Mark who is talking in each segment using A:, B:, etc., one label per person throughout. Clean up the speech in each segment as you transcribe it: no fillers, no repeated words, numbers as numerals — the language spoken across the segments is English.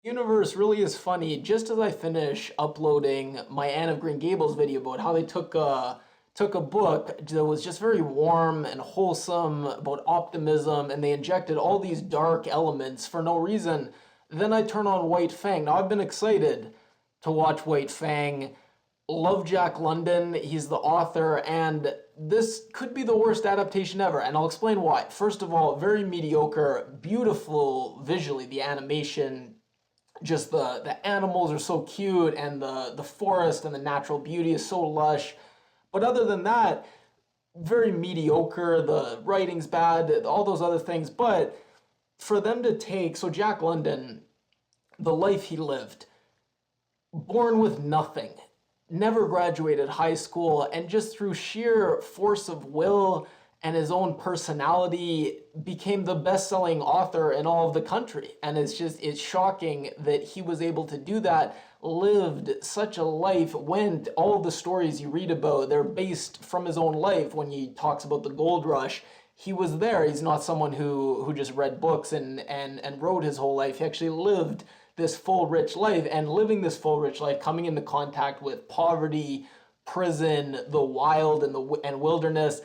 A: Universe really is funny. Just as I finish uploading my Anne of Green Gables video about how they took a book that was just very warm and wholesome about optimism, and they injected all these dark elements for no reason. Then I turn on White Fang. Now I've been excited to watch White Fang. Love Jack London. He's the author, and this could be the worst adaptation ever, and I'll explain why. First of all, very mediocre, beautiful visually, the animation, just the animals are so cute, and the forest and the natural beauty is so lush. But other than that, very mediocre. The writing's bad, all those other things. But for them to take, so Jack London, the life he lived, born with nothing, never graduated high school, and just through sheer force of will and his own personality became the best-selling author in all of the country. And it's shocking that he was able to do that, lived such a life, when all the stories you read about, they're based from his own life. When he talks about the gold rush, he was there. He's not someone who just read books and wrote his whole life. He actually lived this full rich life, and living this full rich life, coming into contact with poverty, prison, the wild, and wilderness.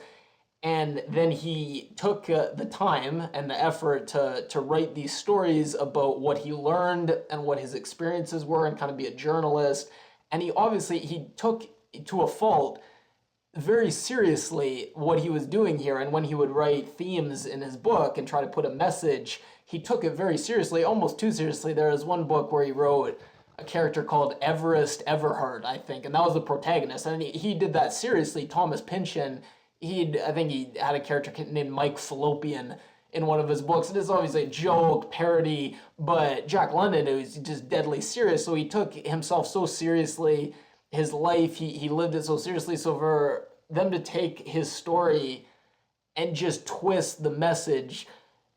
A: And then he took the time and the effort to write these stories about what he learned and what his experiences were, and kind of be a journalist. And he took to a fault very seriously what he was doing here. And when he would write themes in his book and try to put a message, he took it very seriously, almost too seriously. There was one book where he wrote a character called Everest Everhard, I think, and that was the protagonist. And he did that seriously. Thomas Pynchon, I think he had a character named Mike Fallopian in one of his books. It is obviously a joke, parody, but Jack London, it was just deadly serious. So he took himself so seriously, his life, he lived it so seriously. So for them to take his story and just twist the message,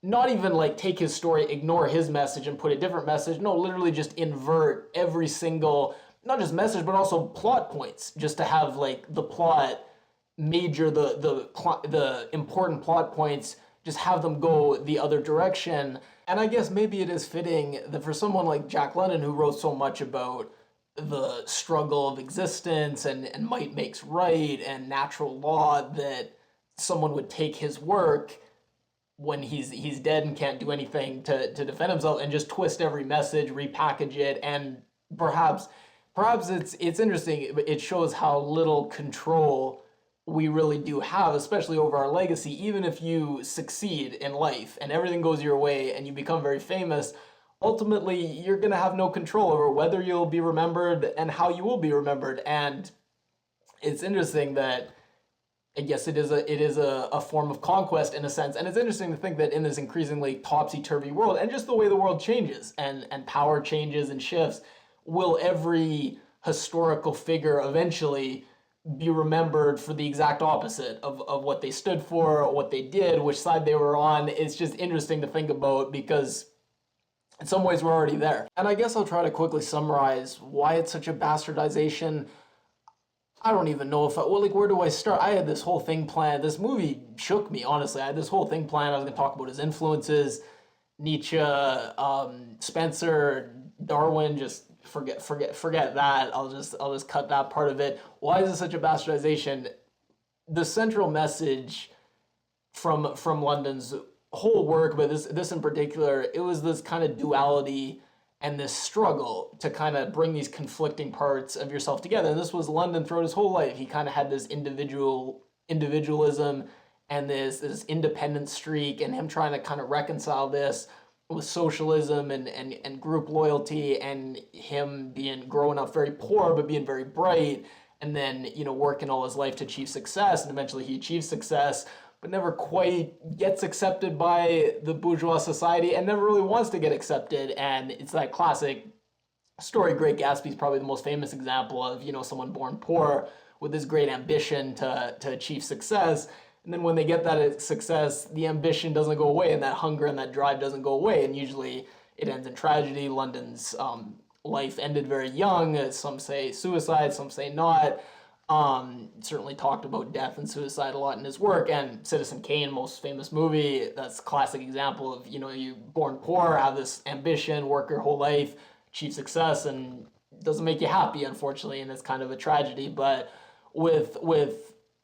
A: not even like take his story, ignore his message and put a different message. No, literally just invert every single, not just message, but also plot points, just to have like the plot major, the important plot points, just have them go the other direction. And I guess maybe it is fitting that for someone like Jack London, who wrote so much about the struggle of existence and might makes right and natural law, that someone would take his work when he's dead and can't do anything to defend himself, and just twist every message, repackage it. And perhaps it's interesting. It shows how little control we really do have, especially over our legacy. Even if you succeed in life and everything goes your way and you become very famous, ultimately you're going to have no control over whether you'll be remembered and how you will be remembered. And it's interesting that I guess it is a form of conquest in a sense. And it's interesting to think that in this increasingly topsy-turvy world, and just the way the world changes and power changes and shifts, will every historical figure eventually be remembered for the exact opposite of what they stood for, what they did, which side they were on? It's just interesting to think about, because in some ways we're already there. And I guess I'll try to quickly summarize why it's such a bastardization. I don't even know if where do I start? I had this whole thing planned. This movie shook me, honestly. I had this whole thing planned. I was going to talk about his influences, Nietzsche, Spencer, Darwin. Just forget that. I'll just cut that part of it. Why is it such a bastardization? The central message from London's whole work, but this in particular, it was this kind of duality and this struggle to kind of bring these conflicting parts of yourself together. And this was London throughout his whole life. He kind of had this individualism and this independent streak, and him trying to kind of reconcile this with socialism and group loyalty, and him being growing up very poor but being very bright, and then working all his life to achieve success, and eventually he achieves success but never quite gets accepted by the bourgeois society, and never really wants to get accepted. And it's that classic story. Great Gatsby is probably the most famous example of someone born poor with this great ambition to achieve success, and then when they get that success, the ambition doesn't go away, and that hunger and that drive doesn't go away, and usually it ends in tragedy. London's life ended very young. Some say suicide, some say not. Certainly talked about death and suicide a lot in his work. And Citizen Kane, most famous movie, that's a classic example of, you born poor, have this ambition, work your whole life, achieve success, and it doesn't make you happy, unfortunately, and it's kind of a tragedy. But with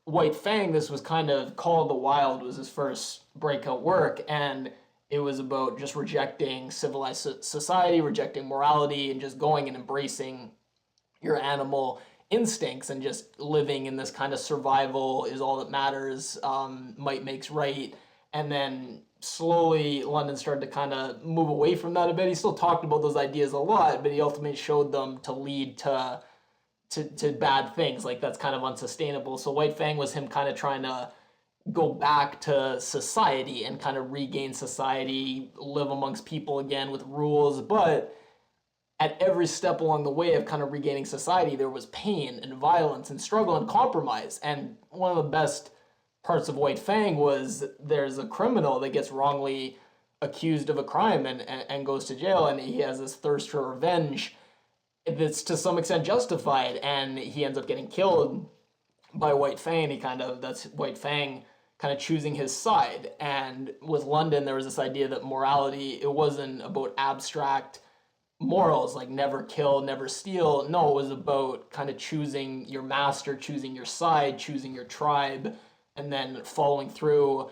A: White Fang, this was kind of Call of the Wild was his first breakout work, and it was about just rejecting civilized society, rejecting morality, and just going and embracing your animal instincts and just living in this kind of survival is all that matters, might makes right. And then slowly London started to kind of move away from that a bit. He still talked about those ideas a lot, but he ultimately showed them to lead to bad things. Like that's kind of unsustainable. So White Fang was him kind of trying to go back to society and kind of regain society, live amongst people again with rules. But at every step along the way of kind of regaining society, there was pain and violence and struggle and compromise. And one of the best parts of White Fang was there's a criminal that gets wrongly accused of a crime and goes to jail, and he has this thirst for revenge that's to some extent justified, and he ends up getting killed by White Fang. That's White Fang kind of choosing his side. And with London, there was this idea that morality, it wasn't about abstract morals like never kill, never steal. No, it was about kind of choosing your master, choosing your side, choosing your tribe, and then following through,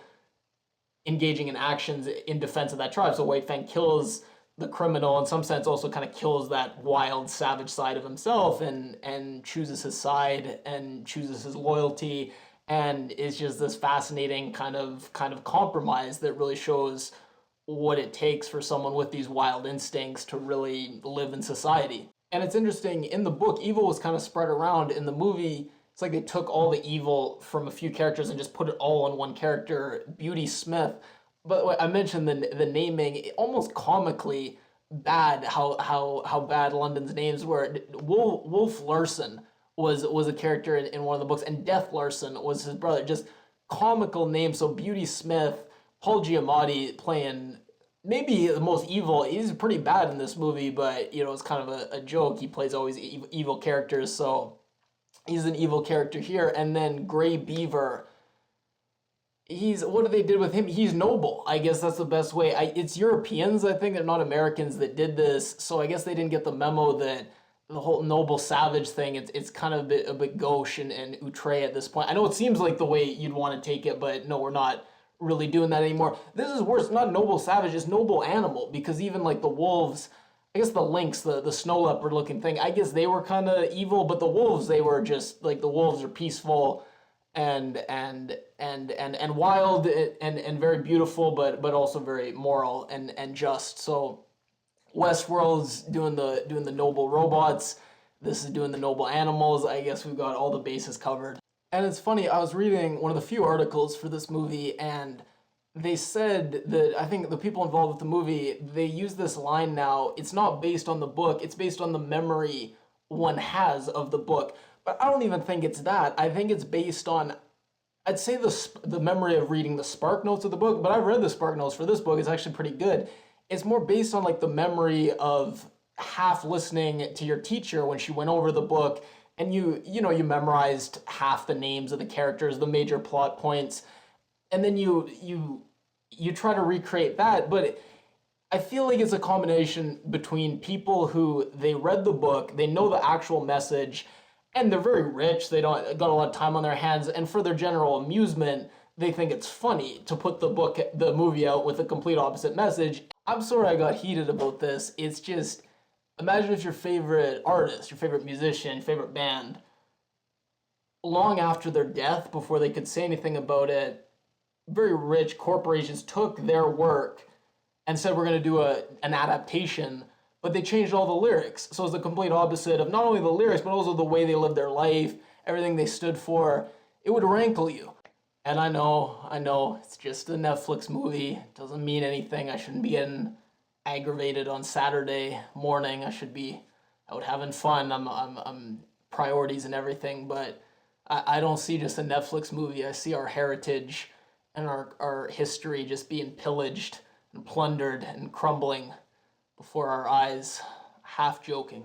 A: engaging in actions in defense of that tribe. So White Fang kills the criminal, in some sense also kind of kills that wild savage side of himself, and chooses his side and chooses his loyalty, and is just this fascinating kind of compromise that really shows what it takes for someone with these wild instincts to really live in society. And it's interesting, in the book, evil was kind of spread around. In the movie, it's like they took all the evil from a few characters and just put it all on one character, Beauty Smith. But I mentioned the naming, almost comically bad, how bad London's names were. Wolf Larson was a character in one of the books, and Death Larson was his brother. Just comical names. So Beauty Smith, Paul Giamatti playing maybe the most evil. He's pretty bad in this movie, but it's kind of a joke. He plays always evil characters, so he's an evil character here. And then Gray Beaver, what they did with him? He's noble. I guess that's the best way. It's Europeans, I think, they're not Americans that did this, so I guess they didn't get the memo that the whole noble savage thing, it's kind of a bit gauche and outre at this point. I know it seems like the way you'd want to take it, but no, we're not really doing that anymore. This is worse, not noble savage, it's noble animal, because even like the wolves, I guess the lynx, the snow leopard looking thing, I guess they were kind of evil, but the wolves, they were just like, the wolves are peaceful and wild and very beautiful, but also very moral and just. So Westworld's doing the noble robots, this is doing the noble animals. I guess we've got all the bases covered. And it's funny, I was reading one of the few articles for this movie, and they said that, I think the people involved with the movie, they use this line now, it's not based on the book, it's based on the memory one has of the book. But I don't even think it's that. I think it's based on, I'd say the memory of reading the Spark Notes of the book, but I've read the Spark Notes for this book, it's actually pretty good. It's more based on like the memory of half listening to your teacher when she went over the book, and you memorized half the names of the characters, the major plot points, and then you try to recreate that. But I feel like it's a combination between people who they read the book, they know the actual message, and they're very rich, they don't got a lot of time on their hands, and for their general amusement, they think it's funny to put the movie out with a complete opposite message. I'm sorry I got heated about this. It's just, imagine if your favorite artist, your favorite musician, your favorite band, long after their death, before they could say anything about it, very rich corporations took their work and said, we're going to do an adaptation, but they changed all the lyrics. So it's the complete opposite of not only the lyrics, but also the way they lived their life, everything they stood for. It would rankle you. And I know, it's just a Netflix movie. It doesn't mean anything. I shouldn't be getting aggravated on Saturday morning. I should be out having fun. I'm priorities and everything, but I don't see just a Netflix movie. I see our heritage and our history just being pillaged and plundered and crumbling before our eyes. Half joking.